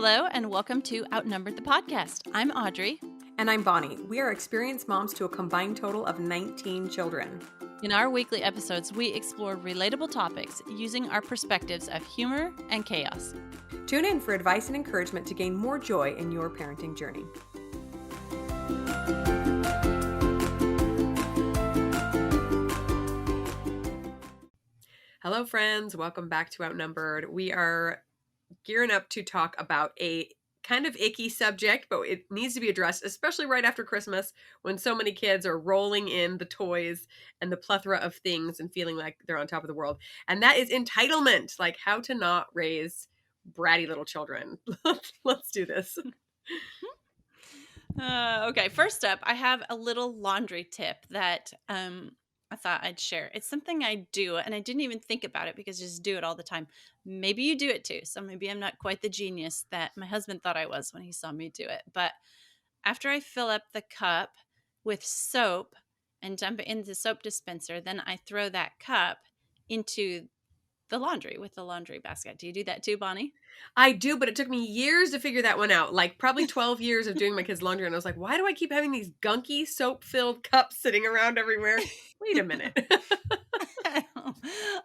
Hello, and welcome to Outnumbered the Podcast. I'm Audrey. And I'm Bonnie. We are experienced moms to a combined total of 19 children. In our weekly episodes, we explore relatable topics using our perspectives of humor and chaos. Tune in for advice and encouragement to gain more joy in your parenting journey. Hello, friends. Welcome back to Outnumbered. We are gearing up to talk about a kind of icky subject, but it needs to be addressed, especially right after Christmas when so many kids are rolling in the toys and the plethora of things and feeling like they're on top of the world. And that is entitlement, like how to not raise bratty little children. Let's do this. Okay, first up, I have a little laundry tip that I thought I'd share. It's something I do, and I didn't even think about it because I just do it all the time. Maybe you do it too, so maybe I'm not quite the genius that my husband thought I was when he saw me do it. But after I fill up the cup with soap and dump it in the soap dispenser, then I throw that cup into the laundry with the laundry basket. Do you do that too, Bonnie? I do, but it took me years to figure that one out. Like probably 12 years of doing my kids' laundry. And I was like, why do I keep having these gunky soap-filled cups sitting around everywhere? Wait a minute. I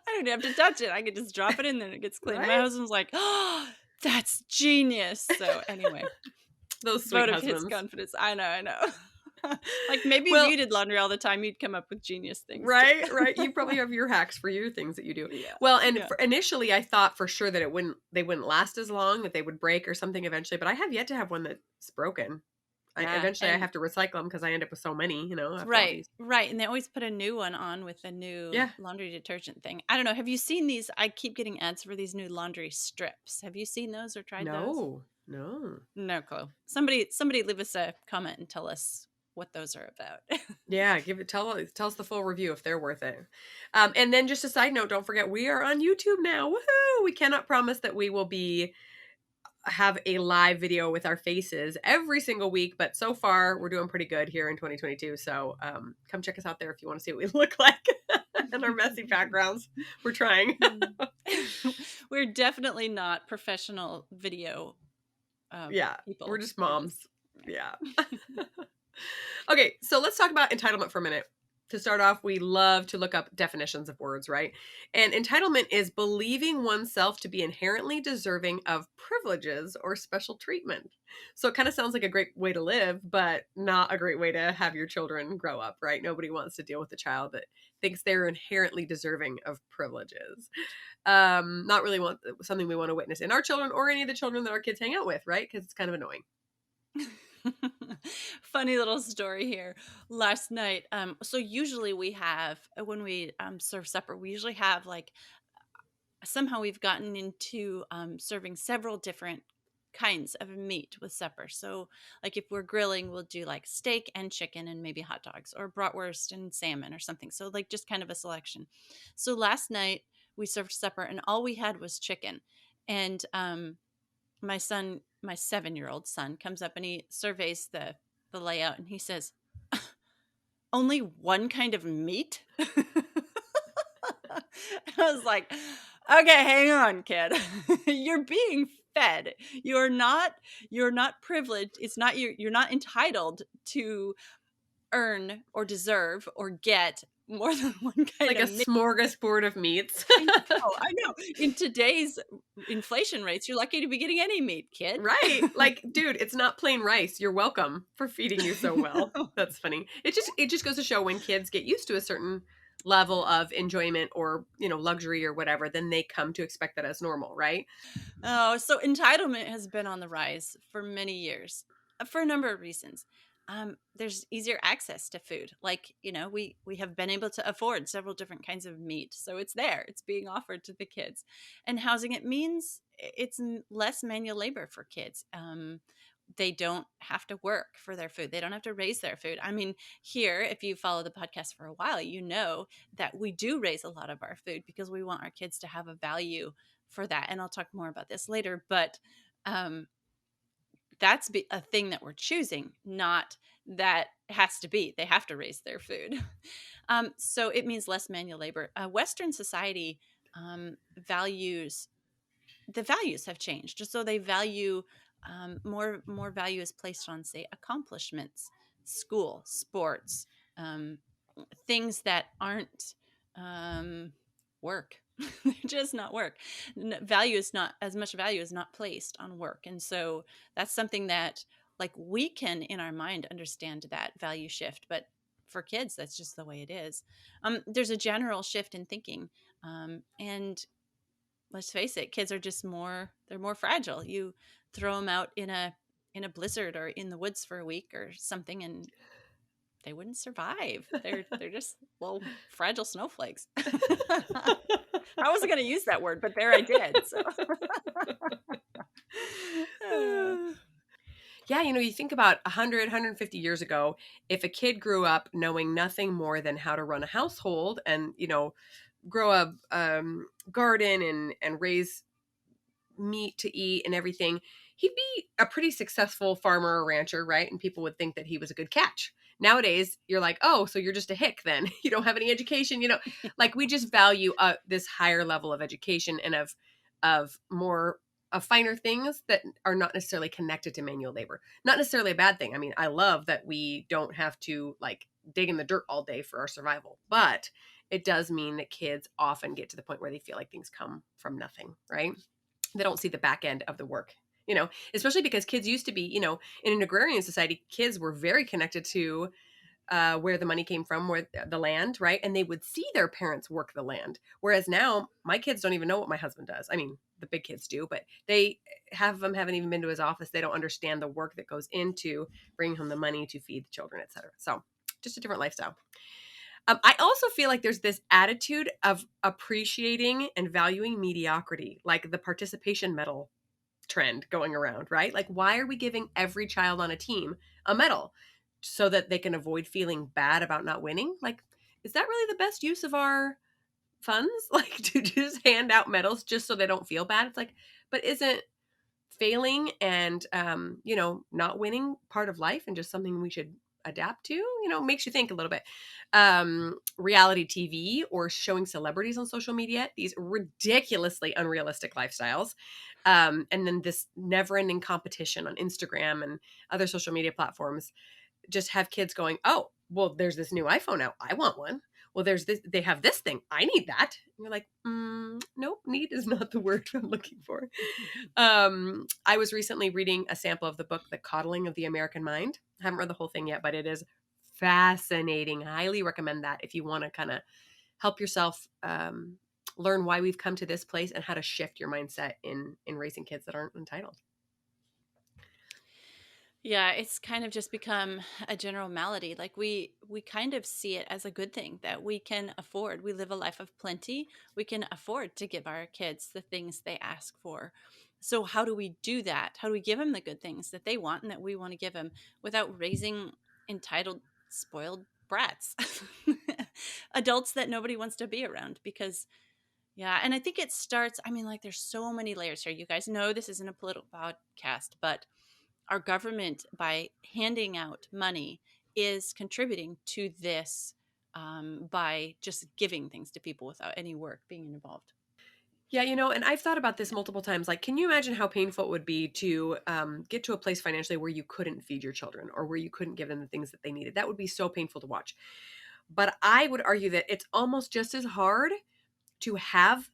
don't have to touch it. I can just drop it in there and it gets clean. Right? My husband's like, oh, that's genius. So anyway, Those sweet vote of husbands. his confidence. I know. Like maybe Well, if you did laundry all the time, you'd come up with genius things. right, too. right. You probably have your hacks for your things that you do. Yeah. Well, and Yeah. initially I thought for sure that they wouldn't last as long, that they would break or something eventually, but I have yet to have one that's broken. Yeah, Eventually I and- have to recycle them because I end up with so many, after all Right, these. right. And they always put a new one on with a new Yeah. laundry detergent thing. I don't know. Have you seen these? I keep getting ads for these new laundry strips. Have you seen those or tried those? No. No clue. Somebody leave us a comment and tell us what those are about. Yeah, tell us the full review if they're worth it. And then just a side note, don't forget we are on YouTube now. Woohoo! We cannot promise that we will have a live video with our faces every single week, but so far we're doing pretty good here in 2022. So come check us out there if you want to see what we look like and our messy backgrounds. We're trying. We're definitely not professional video Yeah, people. we're just moms. Yeah. Okay, so let's talk about entitlement for a minute. To start off, we love to look up definitions of words, right? And entitlement is believing oneself to be inherently deserving of privileges or special treatment. So it kind of sounds like a great way to live, but not a great way to have your children grow up, right? Nobody wants to deal with a child that thinks they're inherently deserving of privileges. Not really something we want to witness in our children or any of the children that our kids hang out with, right? Because it's kind of annoying. Funny little story here. Last night, so usually we have, when we serve supper, we usually have like, somehow we've gotten into serving several different kinds of meat with supper. So like if we're grilling, we'll do like steak and chicken and maybe hot dogs, or bratwurst and salmon or something. So like just kind of a selection. So last night we served supper and all we had was chicken. And my 7-year-old son comes up and he surveys the layout and he says, only one kind of meat? I was like, okay, hang on, kid. You're being fed. You're not privileged. It's not you're not entitled to earn or deserve or get more than one kind like of a meat. smorgasbord of meats. I know. In today's inflation rates, you're lucky to be getting any meat, kid. Right. Like, dude, it's not plain rice. You're welcome for feeding you so well. That's funny. It just goes to show when kids get used to a certain level of enjoyment or, luxury or whatever, then they come to expect that as normal, right? Oh, so entitlement has been on the rise for many years for a number of reasons. There's easier access to food. Like, we have been able to afford several different kinds of meat. So it's there. It's being offered to the kids. And housing, it means it's less manual labor for kids. They don't have to work for their food. They don't have to raise their food. I mean, here, if you follow the podcast for a while, you know that we do raise a lot of our food because we want our kids to have a value for that. And I'll talk more about this later. But that's a thing that we're choosing, not that has to be. They have to raise their food. So it means less manual labor. Western society values have changed. So they value more value is placed on, say, accomplishments, school, sports, um, things that aren't work. They're just not work. Value is not as much value is not placed on work, and so that's something that, like, we can in our mind understand that value shift, but for kids, that's just the way it is. There's a general shift in thinking, and let's face it, kids are just they're more fragile. You throw them out in a blizzard or in the woods for a week or something, and they wouldn't survive. They're just little fragile snowflakes. I wasn't going to use that word, but there I did. So, uh, Yeah, you think about 100, 150 years ago, if a kid grew up knowing nothing more than how to run a household and, grow a garden and raise meat to eat and everything, he'd be a pretty successful farmer or rancher, right? And people would think that he was a good catch. Nowadays, you're like, oh, so you're just a hick then. You don't have any education, like we just value this higher level of education and of more of finer things that are not necessarily connected to manual labor. Not necessarily a bad thing. I mean, I love that we don't have to like dig in the dirt all day for our survival, but it does mean that kids often get to the point where they feel like things come from nothing, right? They don't see the back end of the work, especially because kids used to be, in an agrarian society, kids were very connected to where the money came from, where the land, right? And they would see their parents work the land. Whereas now, my kids don't even know what my husband does. I mean, the big kids do, but haven't even been to his office. They don't understand the work that goes into bringing home the money to feed the children, etc. So, just a different lifestyle. I also feel like there's this attitude of appreciating and valuing mediocrity, like the participation medal trend going around, right? Like, why are we giving every child on a team a medal so that they can avoid feeling bad about not winning? Like, is that really the best use of our funds? Like, to just hand out medals just so they don't feel bad? It's like, but isn't failing and not winning part of life and just something we should adapt to? Makes you think a little bit. Reality TV or showing celebrities on social media, these ridiculously unrealistic lifestyles, and then this never-ending competition on Instagram and other social media platforms just have kids going, oh, well, there's this new iPhone out, I want one. Well, there's this, they have this thing, I need that. And you're like, nope, need is not the word I'm looking for. I was recently reading a sample of the book The Coddling of the American Mind. I haven't read the whole thing yet, but it is fascinating. Highly recommend that if you want to kind of help yourself learn why we've come to this place and how to shift your mindset in raising kids that aren't entitled. yeah, it's kind of just become a general malady. Like, we kind of see it as a good thing that we can afford. We live a life of plenty. We can afford to give our kids the things they ask for. So how do we do that? How do we give them the good things that they want and that we want to give them without raising entitled, spoiled brats? Adults that nobody wants to be around because, yeah, and I think it starts, I mean, like, there's so many layers here. You guys know this isn't a political podcast, but our government, by handing out money, is contributing to this, by just giving things to people without any work being involved. Yeah, and I've thought about this multiple times. Like, can you imagine how painful it would be to get to a place financially where you couldn't feed your children or where you couldn't give them the things that they needed? That would be so painful to watch. But I would argue that it's almost just as hard to have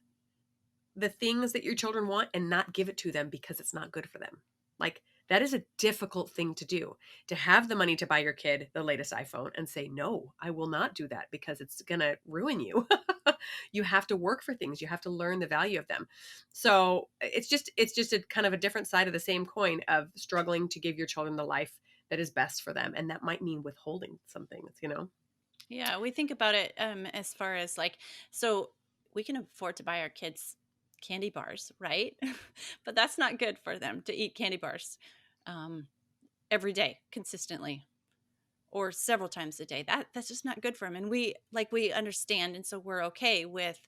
the things that your children want and not give it to them because it's not good for them. Like, that is a difficult thing to do, to have the money to buy your kid the latest iPhone and say, no, I will not do that because it's going to ruin you. You have to work for things. You have to learn the value of them. So it's just a kind of a different side of the same coin of struggling to give your children the life that is best for them. And that might mean withholding some things. Yeah, we think about it, as far as, like, so we can afford to buy our kids candy bars, right? But that's not good for them to eat candy bars, um, every day consistently, or several times a day. That's just not good for them. And we understand, and so we're okay with,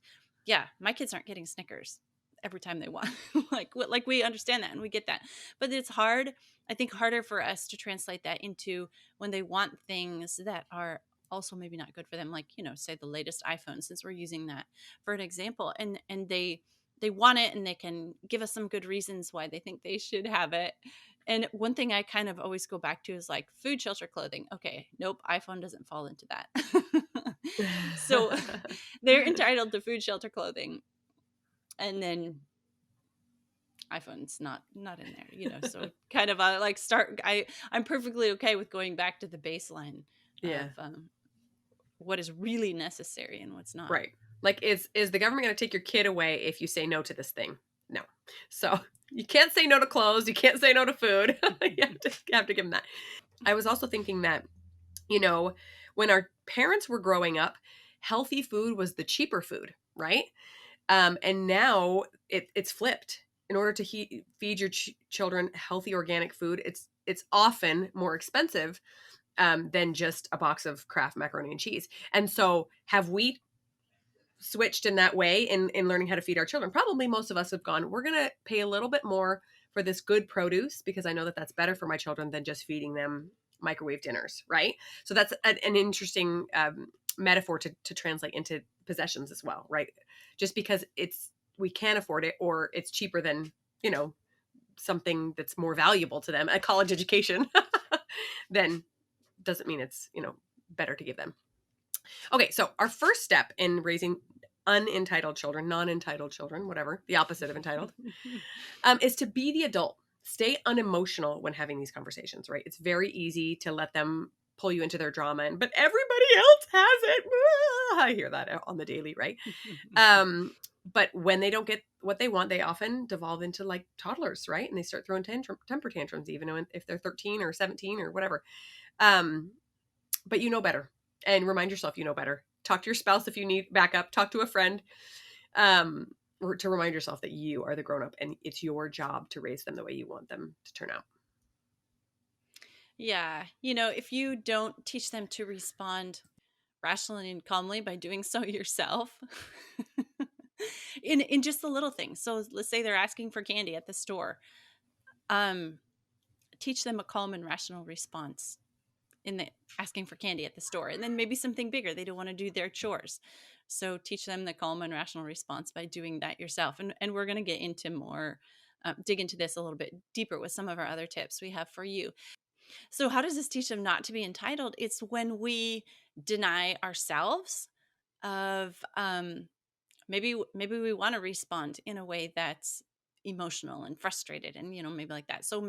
yeah, my kids aren't getting Snickers every time they want. Like we understand that and we get that. But it's hard, I think harder for us to translate that into when they want things that are also maybe not good for them, like, say the latest iPhone, since we're using that for an example, and they want it, and they can give us some good reasons why they think they should have it. And one thing I kind of always go back to is like food, shelter, clothing. Okay, nope, iPhone doesn't fall into that. So they're entitled to food, shelter, clothing, and then iPhone's not in there, so kind of like start I'm perfectly okay with going back to the baseline Yeah. of what is really necessary and what's not. Right. Like, is the government going to take your kid away if you say no to this thing? No. So you can't say no to clothes. You can't say no to food. You have to give them that. I was also thinking that, you know, when our parents were growing up, healthy food was the cheaper food, right? And now it's flipped. In order to feed your children healthy organic food, it's often more expensive than just a box of Kraft macaroni and cheese. And so, have we switched in that way in learning how to feed our children? Probably most of us have gone, we're going to pay a little bit more for this good produce because I know that that's better for my children than just feeding them microwave dinners, right? So that's an interesting metaphor to translate into possessions as well, right? Just because we can afford it, or it's cheaper than, something that's more valuable to them, a college education, then doesn't mean it's, better to give them. Okay, so our first step in raising unentitled children, non-entitled children, whatever, the opposite of entitled, is to be the adult. Stay unemotional when having these conversations, right? It's very easy to let them pull you into their drama, but everybody else has it. I hear that on the daily, right? But when they don't get what they want, they often devolve into like toddlers, right? And they start throwing temper tantrums, even if they're 13 or 17 or whatever. But you know better, and remind yourself you know better. Talk to your spouse if you need backup. Talk to a friend, or to remind yourself that you are the grown-up and it's your job to raise them the way you want them to turn out. Yeah, if you don't teach them to respond rationally and calmly by doing so yourself, in just the little things. So let's say they're asking for candy at the store. Teach them a calm and rational response in the asking for candy at the store. And then maybe something bigger, they don't want to do their chores, so teach them the calm and rational response by doing that yourself. And we're going to get into more dig into this a little bit deeper with some of our other tips we have for you. So how does this teach them not to be entitled? It's when we deny ourselves of maybe we want to respond in a way that's emotional and frustrated, and maybe like that. So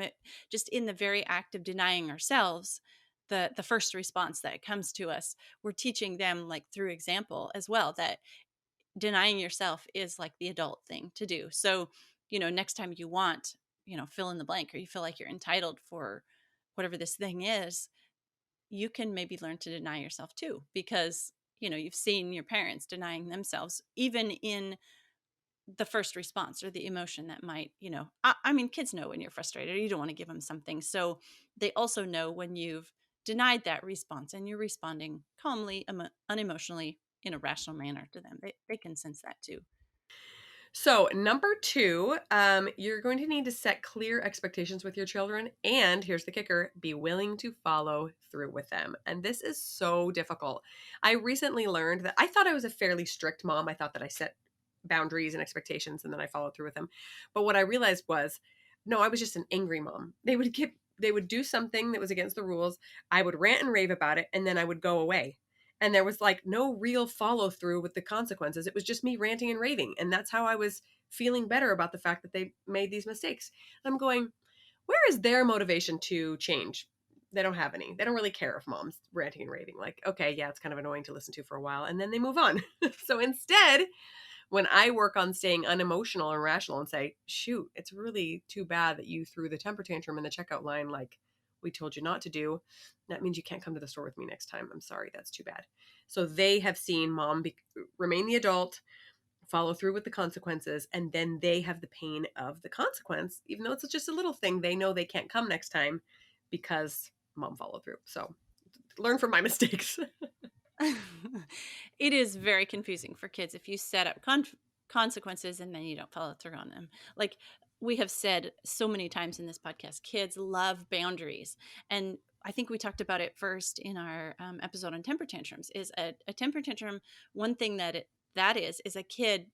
just in the very act of denying ourselves the first response that comes to us, we're teaching them, like through example as well, that denying yourself is like the adult thing to do. So next time you want, fill in the blank, or you feel like you're entitled for whatever this thing is, you can maybe learn to deny yourself too, because you've seen your parents denying themselves, even in the first response or the emotion that might, I mean, kids know when you're frustrated or you don't want to give them something. So they also know when you've denied that response and you're responding calmly, unemotionally, in a rational manner to them. They can sense that too. So, number 2, you're going to need to set clear expectations with your children. And here's the kicker, be willing to follow through with them. And this is so difficult. I recently learned that I thought I was a fairly strict mom. I thought that I set boundaries and expectations and then I followed through with them. But what I realized was, no, I was just an angry mom. They would do something that was against the rules. I would rant and rave about it, and then I would go away. And there was like no real follow through with the consequences. It was just me ranting and raving. And that's how I was feeling better about the fact that they made these mistakes. I'm going, where is their motivation to change? They don't have any. They don't really care if mom's ranting and raving. Like, okay, yeah, it's kind of annoying to listen to for a while. And then they move on. So instead, when I work on staying unemotional and rational and say, shoot, it's really too bad that you threw the temper tantrum in the checkout line like we told you not to do, that means you can't come to the store with me next time. I'm sorry, that's too bad. So they have seen mom remain the adult, follow through with the consequences, and then they have the pain of the consequence. Even though it's just a little thing, they know they can't come next time because mom followed through. So learn from my mistakes. It is very confusing for kids if you set up consequences and then you don't follow through on them. Like we have said so many times in this podcast, kids love boundaries. And I think we talked about it first in our episode on temper tantrums. Is a temper tantrum, one thing that is a kid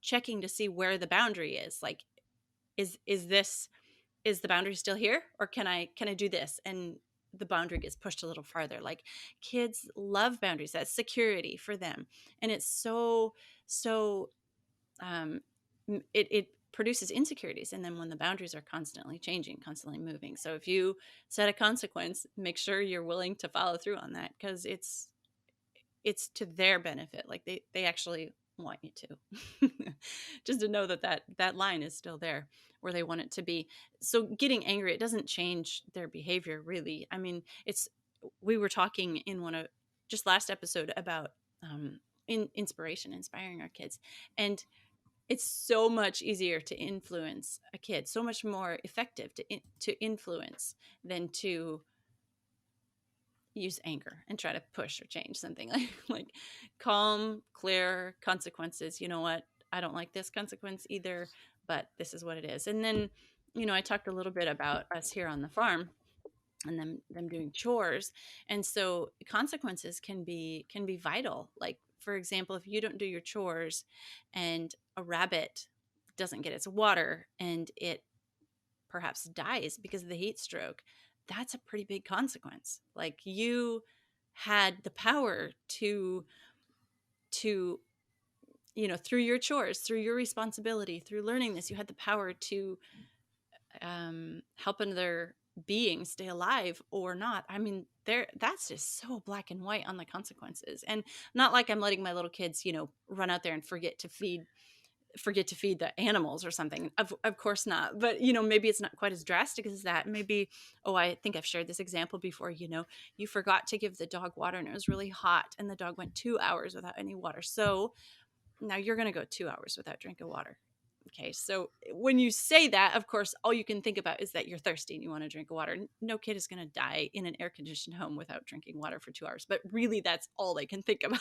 checking to see where the boundary is. Like, is this, is the boundary still here, or can I do this? And the boundary gets pushed a little farther. Like, kids love boundaries. That's security for them. And it's so um it produces insecurities. And then when the boundaries are constantly changing, constantly moving, so if you set a consequence, make sure you're willing to follow through on that, because it's to their benefit. Like, they actually want you to just to know that that line is still there where they want it to be. So getting angry, it doesn't change their behavior, really. I mean, it's, we were talking in one of, just last episode, about inspiring our kids. And it's so much easier to influence a kid, so much more effective to influence than to use anger and try to push or change something. Like calm, clear consequences. You know what? I don't like this consequence either, but this is what it is. And then, I talked a little bit about us here on the farm and them doing chores. And so consequences can be vital. Like, for example, if you don't do your chores and a rabbit doesn't get its water and it perhaps dies because of the heat stroke, that's a pretty big consequence. Like, you had the power to through your chores, through your responsibility, through learning this, you had the power to help another being stay alive or not. I mean, that's just so black and white on the consequences. And not like I'm letting my little kids, run out there and forget to feed the animals or something. Of course not. But, maybe it's not quite as drastic as that. Maybe, oh, I think I've shared this example before. You forgot to give the dog water and it was really hot and the dog went 2 hours without any water. So now you're going to go 2 hours without drinking water. Okay. So when you say that, of course, all you can think about is that you're thirsty and you want to drink water. No kid is going to die in an air conditioned home without drinking water for 2 hours, but really that's all they can think about.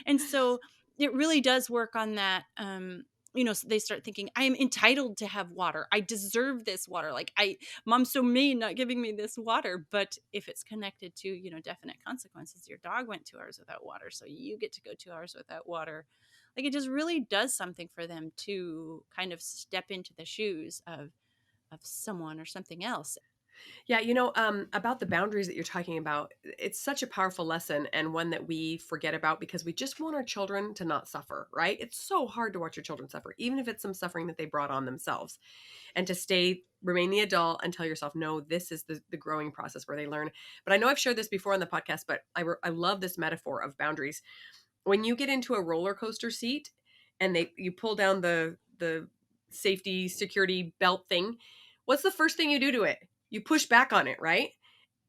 And so it really does work on that. So they start thinking, I am entitled to have water. I deserve this water. Like, mom's so mean not giving me this water. But if it's connected to, definite consequences, your dog went 2 hours without water, so you get to go 2 hours without water. Like, it just really does something for them to kind of step into the shoes of someone or something else. Yeah, about the boundaries that you're talking about, it's such a powerful lesson and one that we forget about because we just want our children to not suffer, right? It's so hard to watch your children suffer, even if it's some suffering that they brought on themselves, and to remain the adult and tell yourself, no, this is the growing process where they learn. But I know I've shared this before on the podcast, but I love this metaphor of boundaries. When you get into a roller coaster seat and you pull down the safety security belt thing, what's the first thing you do to it? You push back on it, right?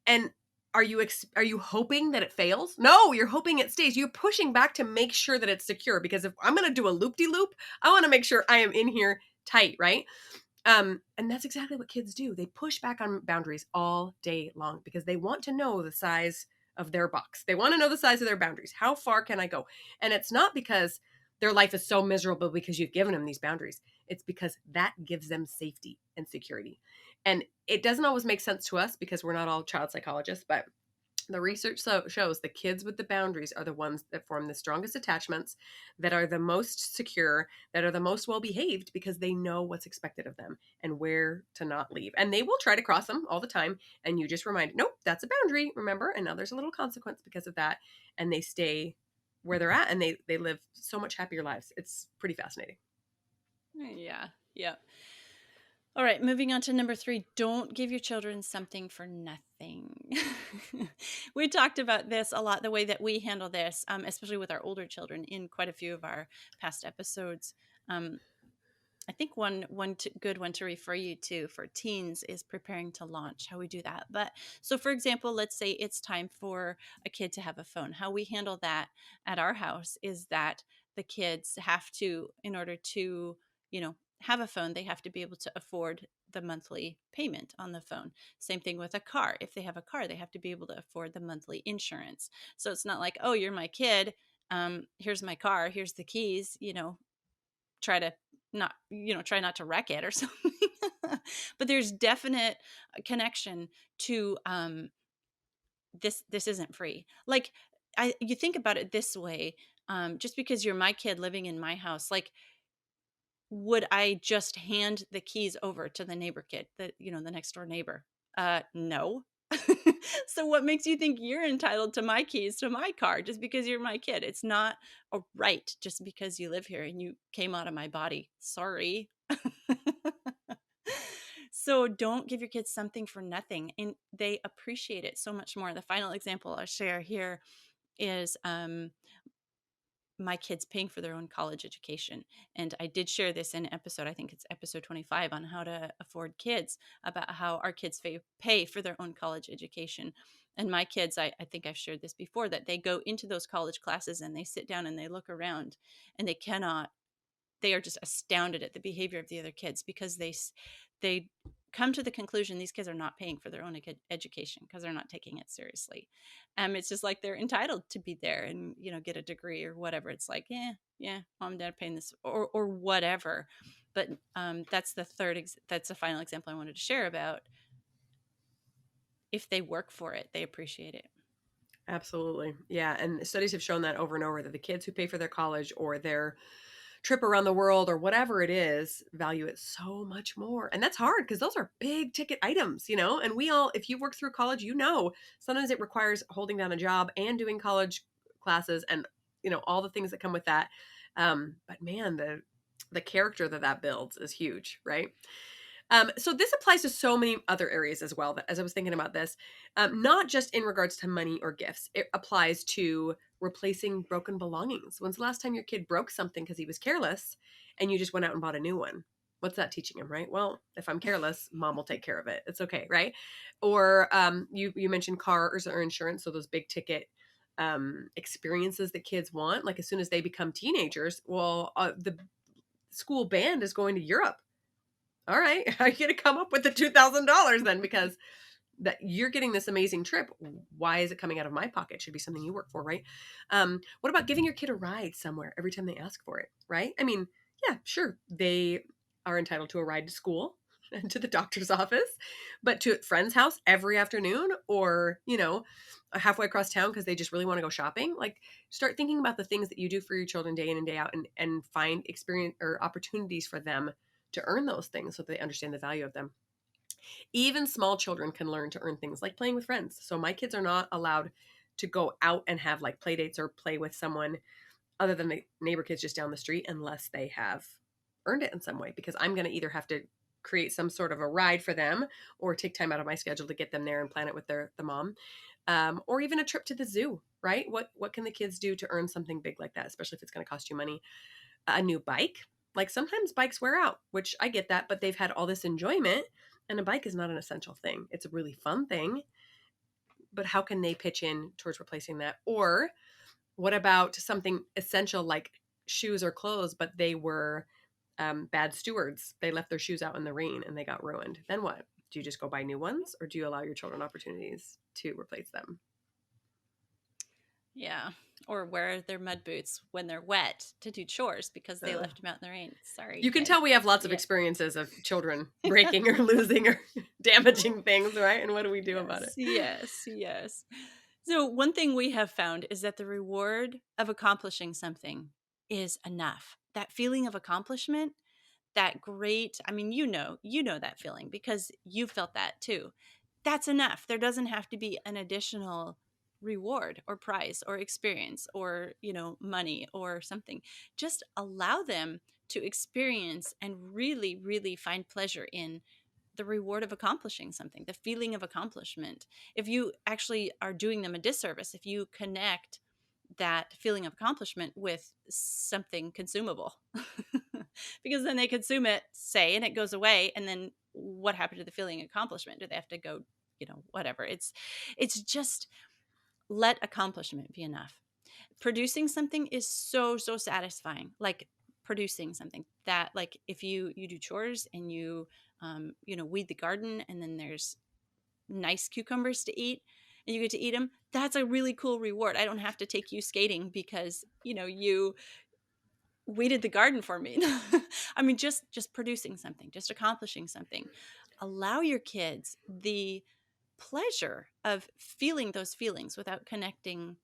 And are you hoping that it fails? No, you're hoping it stays. You're pushing back to make sure that it's secure, because if I'm going to do a loop-de-loop, I want to make sure I am in here tight, right? And that's exactly what kids do. They push back on boundaries all day long because they want to know the size of their box. They want to know the size of their boundaries. How far can I go? And it's not because their life is so miserable because you've given them these boundaries. It's because that gives them safety and security. And it doesn't always make sense to us because we're not all child psychologists, but the research shows the kids with the boundaries are the ones that form the strongest attachments, that are the most secure, that are the most well behaved because they know what's expected of them and where to not leave. And they will try to cross them all the time. And you just remind, nope, that's a boundary, remember? And now there's a little consequence because of that. And they stay where they're at and they live so much happier lives. It's pretty fascinating. Yeah. Yeah. All right, moving on to number 3. Don't give your children something for nothing. We talked about this a lot, the way that we handle this, especially with our older children, in quite a few of our past episodes. Um, I think one good one to refer you to for teens is preparing to launch, how we do that. But so, for example, let's say it's time for a kid to have a phone. How we handle that at our house is that the kids have to, in order to, have a phone, they have to be able to afford the monthly payment on the phone. Same thing with a car. If they have a car, they have to be able to afford the monthly insurance. So it's not like, oh, you're my kid. Here's my car. Here's the keys. Try to try not to wreck it or something. But there's definite connection to this isn't free. Like, you think about it this way. just because you're my kid living in my house, like, would I just hand the keys over to the neighbor kid, the next door neighbor? No. So what makes you think you're entitled to my keys to my car just because you're my kid? It's not a right just because you live here and you came out of my body. Sorry. So don't give your kids something for nothing, and they appreciate it so much more. The final example I'll share here is my kids paying for their own college education. And I did share this in episode, I think it's episode 25, on how to afford kids, about how our kids pay for their own college education. And my kids, I think I've shared this before, that they go into those college classes and they sit down and they look around and they are just astounded at the behavior of the other kids, because they come to the conclusion these kids are not paying for their own education because they're not taking it seriously. It's just like they're entitled to be there and get a degree or whatever. It's like, yeah, mom and dad are paying this, or whatever. But that's that's the final example I wanted to share about. If they work for it, they appreciate it. Absolutely. Yeah. And studies have shown that over and over, that the kids who pay for their college or their trip around the world or whatever it is value it so much more. And that's hard because those are big ticket items, and we all, if you work through college, sometimes it requires holding down a job and doing college classes and, all the things that come with that. But man, the character that builds is huge, right? So this applies to so many other areas as well. That, as I was thinking about this, not just in regards to money or gifts, it applies to replacing broken belongings. When's the last time your kid broke something because he was careless, and you just went out and bought a new one? What's that teaching him, right? Well, if I'm careless, mom will take care of it. It's okay, right? Or you mentioned cars or insurance, so those big ticket experiences that kids want. Like as soon as they become teenagers, well, the school band is going to Europe. All right, how are you going to come up with the $2,000 then? Because that you're getting this amazing trip. Why is it coming out of my pocket? It should be something you work for, right? What about giving your kid a ride somewhere every time they ask for it, right? I mean, yeah, sure, they are entitled to a ride to school and to the doctor's office, but to a friend's house every afternoon, or halfway across town because they just really want to go shopping. Like, start thinking about the things that you do for your children day in and day out, and find experience or opportunities for them to earn those things so they understand the value of them. Even small children can learn to earn things like playing with friends. So my kids are not allowed to go out and have like play dates or play with someone other than the neighbor kids just down the street, unless they have earned it in some way, because I'm going to either have to create some sort of a ride for them or take time out of my schedule to get them there and plan it with the mom. Or even a trip to the zoo, right? What can the kids do to earn something big like that, especially if it's going to cost you money? A new bike. Like sometimes bikes wear out, which I get that, but they've had all this enjoyment, and a bike is not an essential thing. It's a really fun thing, but how can they pitch in towards replacing that? Or what about something essential like shoes or clothes, but they were bad stewards? They left their shoes out in the rain and they got ruined. Then what? Do you just go buy new ones, or do you allow your children opportunities to replace them? Yeah. Or wear their mud boots when they're wet to do chores because they Uh, left them out in the rain. Sorry, you can kid. tell we have lots of Yeah. experiences of children breaking or losing or damaging things, right? And what do we do about it? Yes, yes, yes. So, one thing we have found is that the reward of accomplishing something is enough. That feeling of accomplishment, that great, I mean, you know that feeling because you felt that too. That's enough. There doesn't have to be an additional reward or prize or experience or, money or something. Just allow them to experience and really, really find pleasure in the reward of accomplishing something, the feeling of accomplishment. If you actually are doing them a disservice, if you connect that feeling of accomplishment with something consumable, because then they consume it, say, and it goes away. And then what happened to the feeling of accomplishment? Do they have to go, whatever? It's just, let accomplishment be enough. Producing something is so, so satisfying. Like producing something that, like, if you do chores and weed the garden, and then there's nice cucumbers to eat and you get to eat them, that's a really cool reward. I don't have to take you skating because you weeded the garden for me. I mean, just producing something, just accomplishing something. Allow your kids the pleasure of feeling those feelings without connecting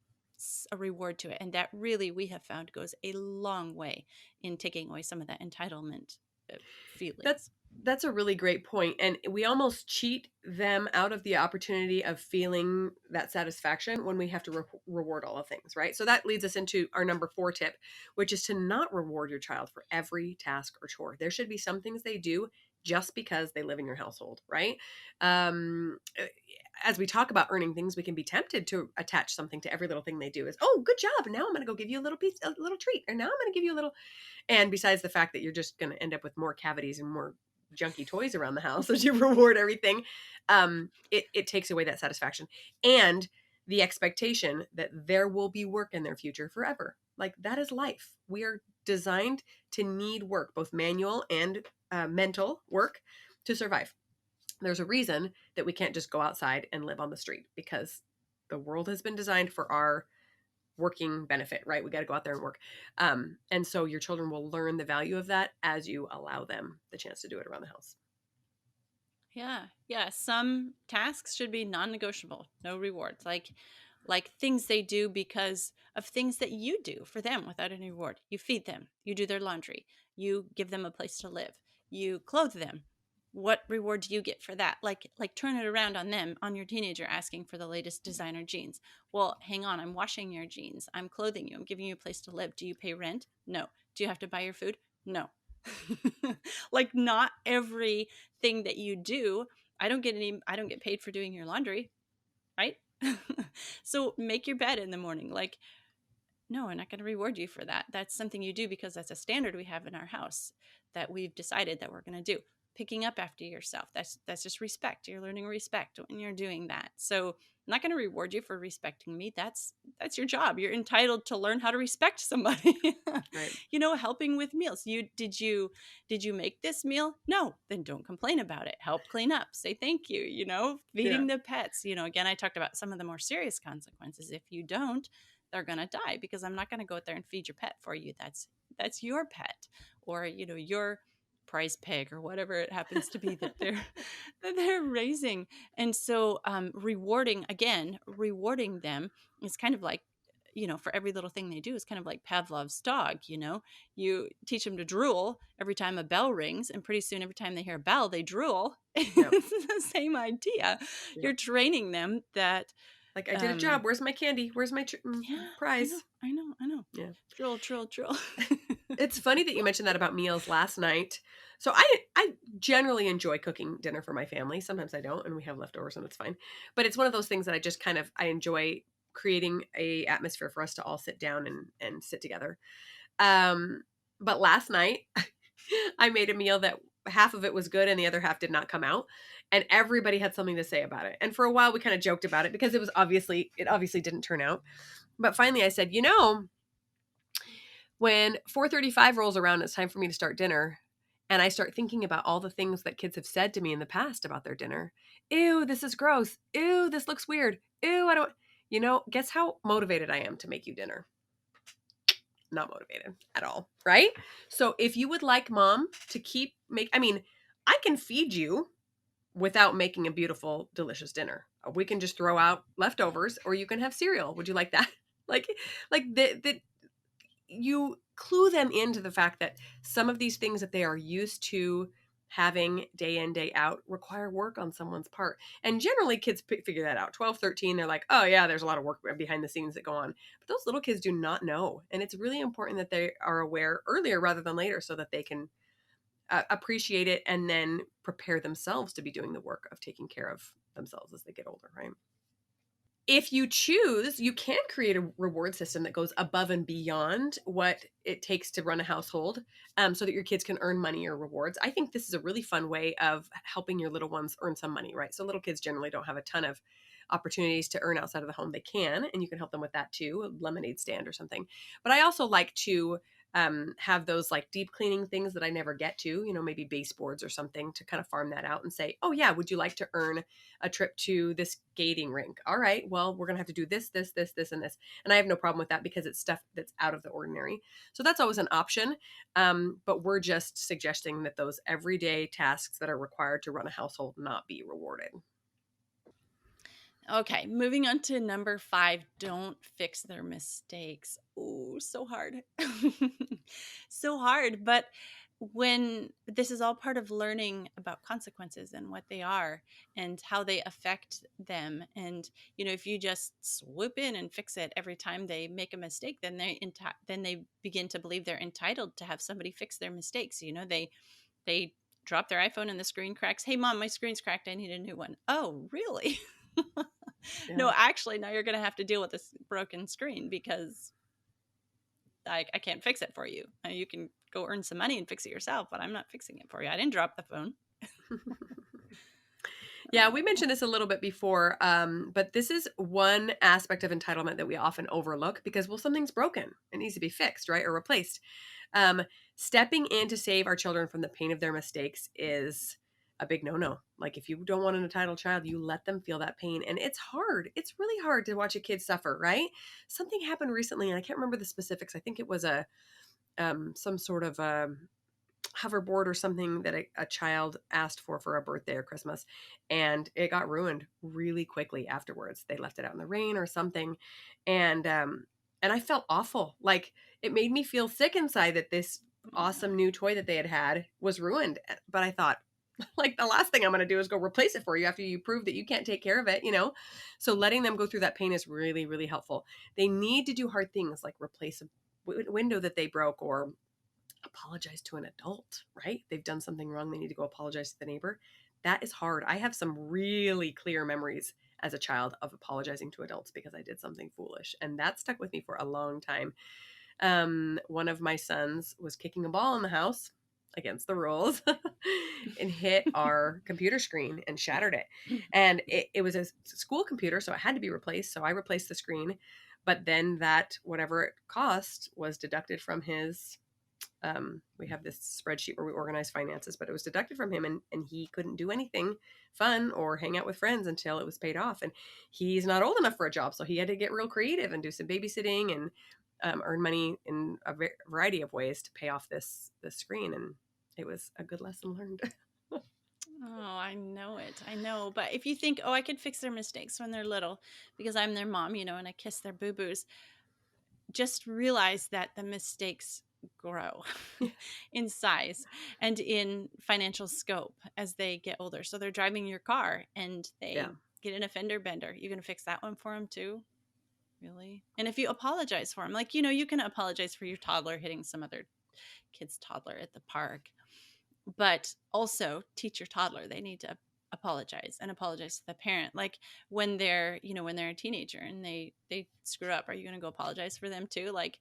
a reward to it. And that really, we have found, goes a long way in taking away some of that entitlement That's feelings. that's a really great point, and we almost cheat them out of the opportunity of feeling that satisfaction when we have to reward all the things, right? So that leads us into our number 4 tip, which is to not reward your child for every task or chore. There should be some things they do just because they live in your household, right? Um, uh, as we talk about earning things, we can be tempted to attach something to every little thing they do. Is, oh, good job! Now I'm going to go give you a little piece, a little treat, or now I'm going to give you a little. And besides the fact that you're just going to end up with more cavities and more junky toys around the house as you reward everything, it takes away that satisfaction and the expectation that there will be work in their future forever. Like, that is life. We are designed to need work, both manual and mental work, to survive. There's a reason that we can't just go outside and live on the street, because the world has been designed for our working benefit, right? We got to go out there and work. And so your children will learn the value of that as you allow them the chance to do it around the house. Yeah. Yeah. Some tasks should be non-negotiable, no rewards. Like things they do because of things that you do for them without any reward. You feed them, you do their laundry, you give them a place to live, you clothe them. What reward do you get for that? Like turn it around on them, on your teenager asking for the latest designer jeans. Well, hang on, I'm washing your jeans, I'm clothing you, I'm giving you a place to live. Do you pay rent? No. Do you have to buy your food? No. Like, not everything that you do, I don't get paid for doing your laundry, right? So make your bed in the morning. Like, no, I'm not going to reward you for that. That's something you do because that's a standard we have in our house that we've decided that we're going to do. Picking up after yourself. That's just respect. You're learning respect when you're doing that. So I'm not going to reward you for respecting me. That's your job. You're entitled to learn how to respect somebody. Right. Helping with meals. You make this meal? No, then don't complain about it. Help clean up. Say thank you. Yeah. Feeding the pets. Again, I talked about some of the more serious consequences. If you don't, they're going to die, because I'm not going to go out there and feed your pet for you. That's your pet, or your prize pig, or whatever it happens to be that they're that they're raising. And so rewarding them is kind of like, for every little thing they do, is kind of like Pavlov's dog. You teach them to drool every time a bell rings, and pretty soon every time they hear a bell, they drool. Yep. It's the same idea. You're Yep. training them that Like, I did a job. um Where's my candy? Where's my yeah, prize? I know. Yeah. Drill, drill, drill. It's funny that you mentioned that about meals last night. So I generally enjoy cooking dinner for my family. Sometimes I don't, and we have leftovers, and it's fine. But it's one of those things that I enjoy creating a atmosphere for us to all sit down and sit together. Um, but last night I made a meal that half of it was good and the other half did not come out. And everybody had something to say about it. And for a while we kind of joked about it because it obviously didn't turn out. But finally I said, when 4:35 rolls around, it's time for me to start dinner. And I start thinking about all the things that kids have said to me in the past about their dinner. Ew, this is gross. Ew, this looks weird. Ew, I don't, guess how motivated I am to make you dinner? Not motivated at all, right? So if you would like mom to I can feed you without making a beautiful, delicious dinner. We can just throw out leftovers, or you can have cereal. Would you like that? like, the you clue them into the fact that some of these things that they are used to having day in, day out require work on someone's part. And generally kids figure that out. 12, 13, they're like, oh yeah, there's a lot of work behind the scenes that go on. But those little kids do not know. And it's really important that they are aware earlier rather than later, so that they can appreciate it and then prepare themselves to be doing the work of taking care of themselves as they get older, right? If you choose, you can create a reward system that goes above and beyond what it takes to run a household, so that your kids can earn money or rewards. I think this is a really fun way of helping your little ones earn some money, right? So little kids generally don't have a ton of opportunities to earn outside of the home. They can, and you can help them with that too, a lemonade stand or something. But I also like to have those like deep cleaning things that I never get to, maybe baseboards or something, to kind of farm that out and say, oh yeah, would you like to earn a trip to this skating rink? All right, well, we're going to have to do this, this, this, this, and this. And I have no problem with that because it's stuff that's out of the ordinary. So that's always an option. But we're just suggesting that those everyday tasks that are required to run a household not be rewarded. Okay, moving on to number 5, don't fix their mistakes. Oh, so hard. So hard, but when this is all part of learning about consequences and what they are and how they affect them, and if you just swoop in and fix it every time they make a mistake, then they begin to believe they're entitled to have somebody fix their mistakes. They drop their iPhone and the screen cracks. Hey mom, my screen's cracked, I need a new one. Oh, really? No, Yeah. actually, now you're going to have to deal with this broken screen because I can't fix it for you. You can go earn some money and fix it yourself, but I'm not fixing it for you. I didn't drop the phone. Yeah, we Oh, mentioned this a little bit before, but this is one aspect of entitlement that we often overlook because, well, something's broken. It needs to be fixed, right? Or replaced. Um, Stepping in to save our children from the pain of their mistakes is a big no-no. Like, if you don't want an entitled child, you let them feel that pain. And it's hard. It's really hard to watch a kid suffer, right? Something happened recently, and I can't remember the specifics. I think it was some sort of hoverboard or something that a child asked for a birthday or Christmas, and it got ruined really quickly afterwards. They left it out in the rain or something, and I felt awful. Like, it made me feel sick inside that this oh no. awesome new toy that they had was ruined. But I thought, like, the last thing I'm going to do is go replace it for you after you prove that you can't take care of it. So letting them go through that pain is really, really helpful. They need to do hard things like replace a window that they broke, or apologize to an adult, right? They've done something wrong. They need to go apologize to the neighbor. That is hard. I have some really clear memories as a child of apologizing to adults because I did something foolish. And that stuck with me for a long time. One of my sons was kicking a ball in the house against the rules and hit our computer screen and shattered it. And it was a school computer, so it had to be replaced. So I replaced the screen. But then that, whatever it cost, was deducted from his we have this spreadsheet where we organize finances, but it was deducted from him, and he couldn't do anything fun or hang out with friends until it was paid off. And he's not old enough for a job, so he had to get real creative and do some babysitting and earn money in a variety of ways to pay off this screen. And it was a good lesson learned. Oh, I know it. I know. But if you think, oh, I could fix their mistakes when they're little because I'm their mom, and I kiss their boo boos, just realize that the mistakes grow in size and in financial scope as they get older. So they're driving your car and Yeah. they get in a fender bender. You're going to fix that one for them too? Really? And if you apologize for them, like, you can apologize for your toddler hitting some other kid's toddler at the park, but also teach your toddler they need to apologize and apologize to the parent. Like when they're a teenager and they screw up, are you going to go apologize for them too? Like,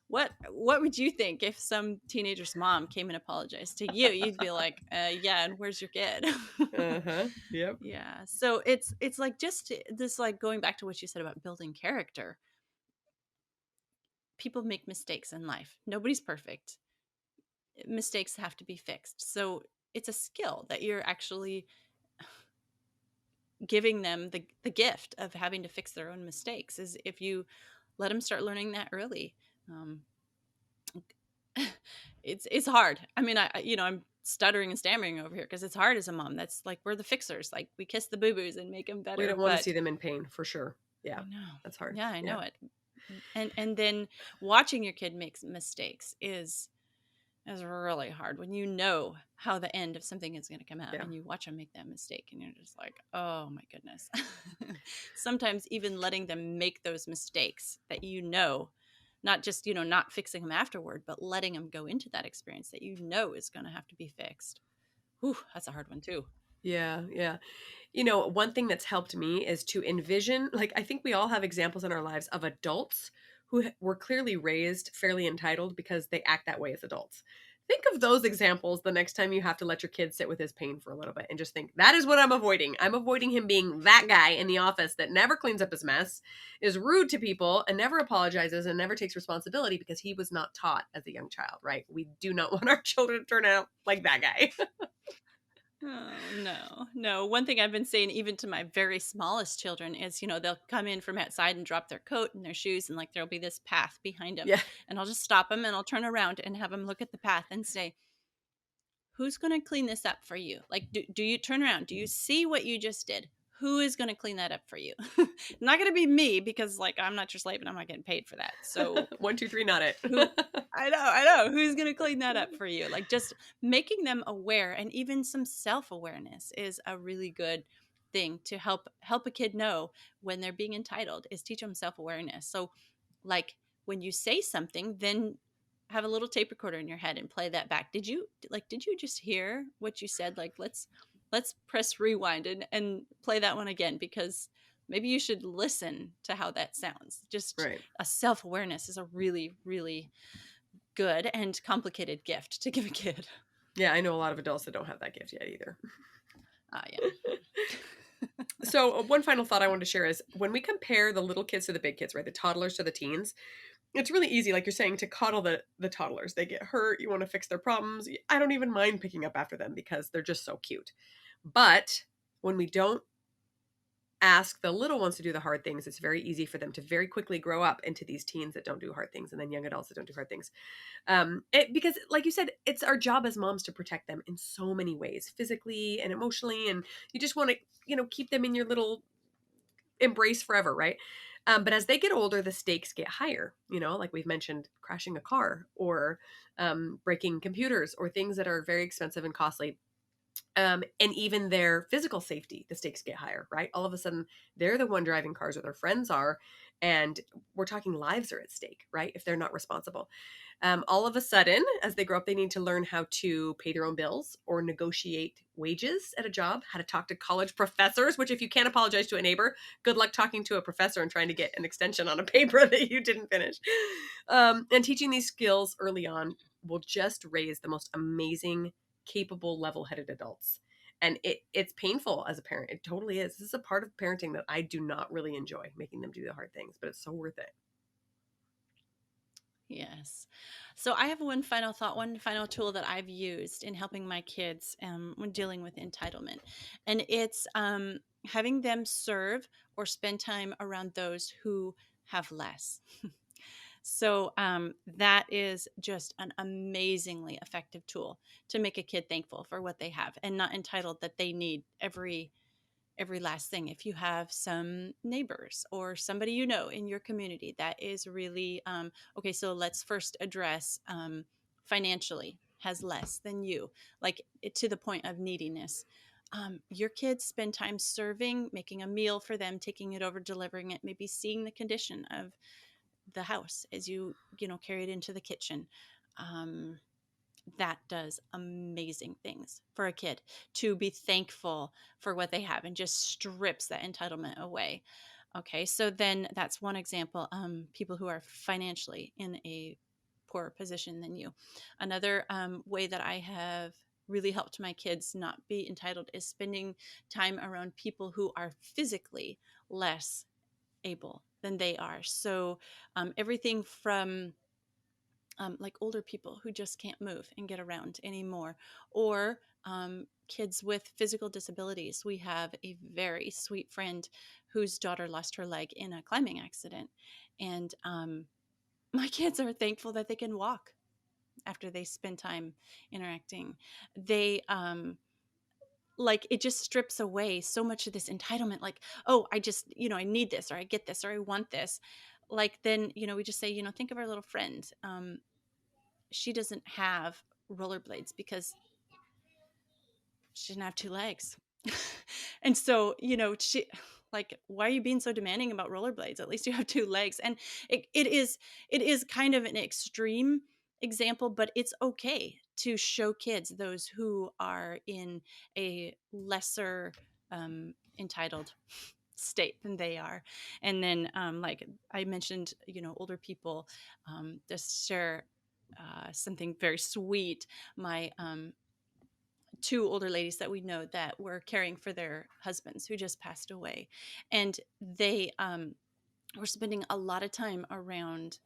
what would you think if some teenager's mom came and apologized to you? You'd be like, yeah, and where's your kid? Uh-huh. Yep. Yeah, so it's like just this, like, going back to what you said about building character. People make mistakes in life, nobody's perfect, mistakes have to be fixed. So it's a skill that you're actually giving them the gift of having to fix their own mistakes, is if you let them start learning that early. um, it's hard. I mean, I'm stuttering and stammering over here because it's hard as a mom. That's like, we're the fixers, like we kiss the boo-boos and make them We better, don't want to see but them in pain, for sure. I Yeah. know. That's hard. Yeah, I Yeah. know it. And then watching your kid make mistakes is really hard when you know how the end of something is going to come out Yeah. and you watch them make that mistake and you're just like, oh my goodness. Sometimes even letting them make those mistakes that, not just, not fixing them afterward, but letting them go into that experience that is going to have to be fixed. Whew, that's a hard one too. Yeah. Yeah. One thing that's helped me is to envision, like, I think we all have examples in our lives of adults who were clearly raised fairly entitled because they act that way as adults. Think of those examples the next time you have to let your kid sit with his pain for a little bit and just think, that is what I'm avoiding. I'm avoiding him being that guy in the office that never cleans up his mess, is rude to people, and never apologizes and never takes responsibility because he was not taught as a young child, right? We do not want our children to turn out like that guy. Oh, no, no. One thing I've been saying, even to my very smallest children, is, they'll come in from outside and drop their coat and their shoes, and like there'll be this path behind them. Yeah. And I'll just stop them and I'll turn around and have them look at the path and say, who's going to clean this up for you? Like, do you turn around? Do you see what you just did? who is going to clean that up for you? Not going to be me because like I'm not your slave and I'm not getting paid for that. So One, two, three, not it. who I know who's going to clean that up for you. Like just making them aware and even some self-awareness is a really good thing to help a kid know when they're being entitled is teach them self-awareness. So like when you say something, then have a little tape recorder in your head and play that back. Did you just hear what you said? Like let's press rewind and play that one again because maybe you should listen to how that sounds. Just Right. a self-awareness is a really really good and complicated gift to give a kid. Yeah, I know a lot of adults that don't have that gift yet either. Yeah. So, one final thought I wanted to share is when we compare the little kids to the big kids, right? The toddlers to the teens, it's really easy, like you're saying, to coddle the toddlers. They get hurt, you want to fix their problems. I don't even mind picking up after them because they're just so cute. But when we don't ask the little ones to do the hard things, it's very easy for them to very quickly grow up into these teens that don't do hard things and then young adults that don't do hard things. Because like you said, it's our job as moms to protect them in so many ways, physically and emotionally, and you just want to, keep them in your little embrace forever, right? But as they get older, the stakes get higher, like we've mentioned, crashing a car or breaking computers or things that are very expensive and costly. And even their physical safety, the stakes get higher, right? All of a sudden, they're the one driving cars or their friends are. And we're talking lives are at stake, right? If they're not responsible. All of a sudden, as they grow up, they need to learn how to pay their own bills or negotiate wages at a job, how to talk to college professors, which if you can't apologize to a neighbor, good luck talking to a professor and trying to get an extension on a paper that you didn't finish. And teaching these skills early on will just raise the most amazing, capable, level-headed adults. And it's painful as a parent. It totally is. This is a part of parenting that I do not really enjoy, making them do the hard things, but it's so worth it. Yes. So I have one final thought, one final tool that I've used in helping my kids when dealing with entitlement. And it's having them serve or spend time around those who have less. So that is just an amazingly effective tool to make a kid thankful for what they have and not entitled that they need every last thing. If you have some neighbors or somebody in your community that is really okay, so let's first address financially has less than you, like to the point of neediness. Your kids spend time serving, making a meal for them, taking it over, delivering it, maybe seeing the condition of the house as you carry it into the kitchen. Um, that does amazing things for a kid to be thankful for what they have and just strips that entitlement away. Okay, so then that's one example. People who are financially in a poorer position than you. Another way that I have really helped my kids not be entitled is spending time around people who are physically less able than they are. So everything from like older people who just can't move and get around anymore, or kids with physical disabilities. We have a very sweet friend whose daughter lost her leg in a climbing accident. And my kids are thankful that they can walk after they spend time interacting. They, like it just strips away so much of this entitlement, like, oh, I just I need this or I get this or I want this. Like then we just say, think of our little friend. She doesn't have rollerblades because she didn't have two legs. And so, she like, why are you being so demanding about rollerblades? At least you have two legs. And it is kind of an extreme example, but it's okay to show kids those who are in a lesser entitled state than they are. And then like I mentioned, older people, just share something very sweet. My two older ladies that we know that were caring for their husbands who just passed away, and they were spending a lot of time around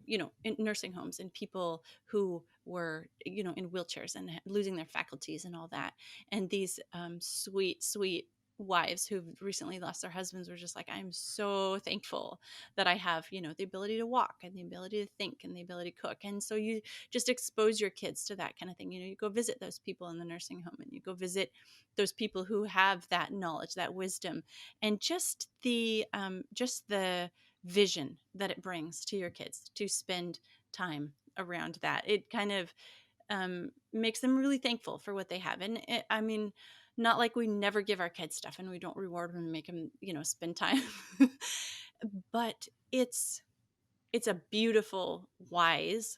in nursing homes and people who were in wheelchairs and losing their faculties and all that. And these sweet wives who've recently lost their husbands were just like, I'm so thankful that I have, the ability to walk and the ability to think and the ability to cook. And so you just expose your kids to that kind of thing. You go visit those people in the nursing home, and you go visit those people who have that knowledge, that wisdom, and just the vision that it brings to your kids to spend time around that. It kind of makes them really thankful for what they have. And I mean, not like we never give our kids stuff and we don't reward them and make them, spend time. But it's a beautiful, wise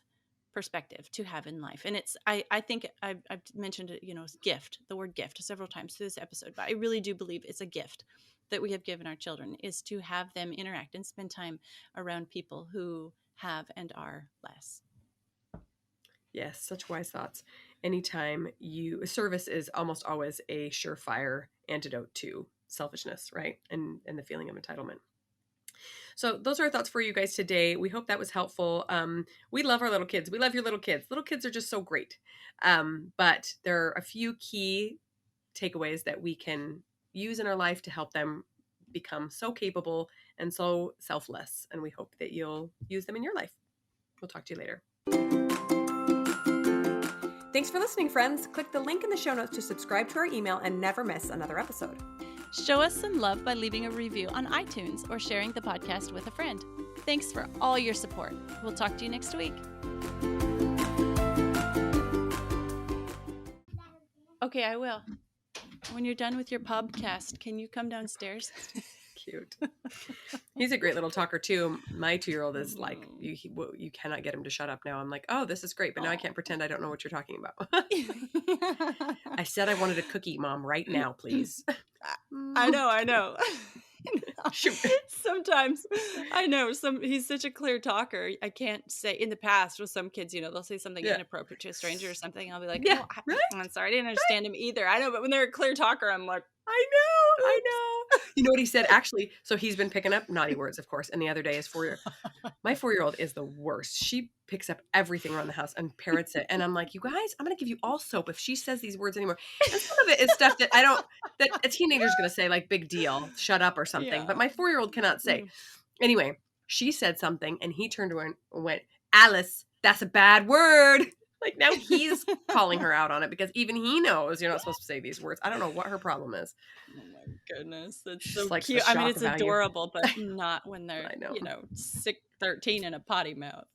perspective to have in life. And I think I've mentioned it, gift, the word gift several times through this episode, but I really do believe it's a gift that we have given our children, is to have them interact and spend time around people who have and are less. Yes, such wise thoughts. Anytime service is almost always a surefire antidote to selfishness, right? And the feeling of entitlement. So those are our thoughts for you guys today. We hope that was helpful. We love our little kids. We love your little kids. Little kids are just so great. But there are a few key takeaways that we can use in our life to help them become so capable and so selfless. And we hope that you'll use them in your life. We'll talk to you later. Thanks for listening, friends. Click the link in the show notes to subscribe to our email and never miss another episode. Show us some love by leaving a review on iTunes or sharing the podcast with a friend. Thanks for all your support. We'll talk to you next week. Okay, I will. When you're done with your podcast, can you come downstairs? Cute. He's a great little talker too. My 2-year-old is like, you cannot get him to shut up now. I'm like, oh, this is great, but now I can't pretend I don't know what you're talking about. I said I wanted a cookie, Mom, right now, please. I know. Shoot. Sometimes I know he's such a clear talker. I can't say. In the past with some kids, they'll say something inappropriate to a stranger or something. I'll be like, yeah, right? I'm sorry, I didn't understand him either. I know, but when they're a clear talker, I'm like, I know. You know what he said? Actually, so he's been picking up naughty words, of course. And the other day is my 4-year-old is the worst. She picks up everything around the house and parrots it. And I'm like, you guys, I'm going to give you all soap if she says these words anymore. And some of it is stuff that that a teenager's going to say, like, big deal, shut up or something. Yeah. But my 4-year-old cannot say. Anyway, she said something and he turned to her and went, Alice, that's a bad word. Like, now he's calling her out on it because even he knows you're not supposed to say these words. I don't know what her problem is. Oh my goodness. That's She's so like cute. I mean, it's adorable, but not when they're, 13 and a potty mouth.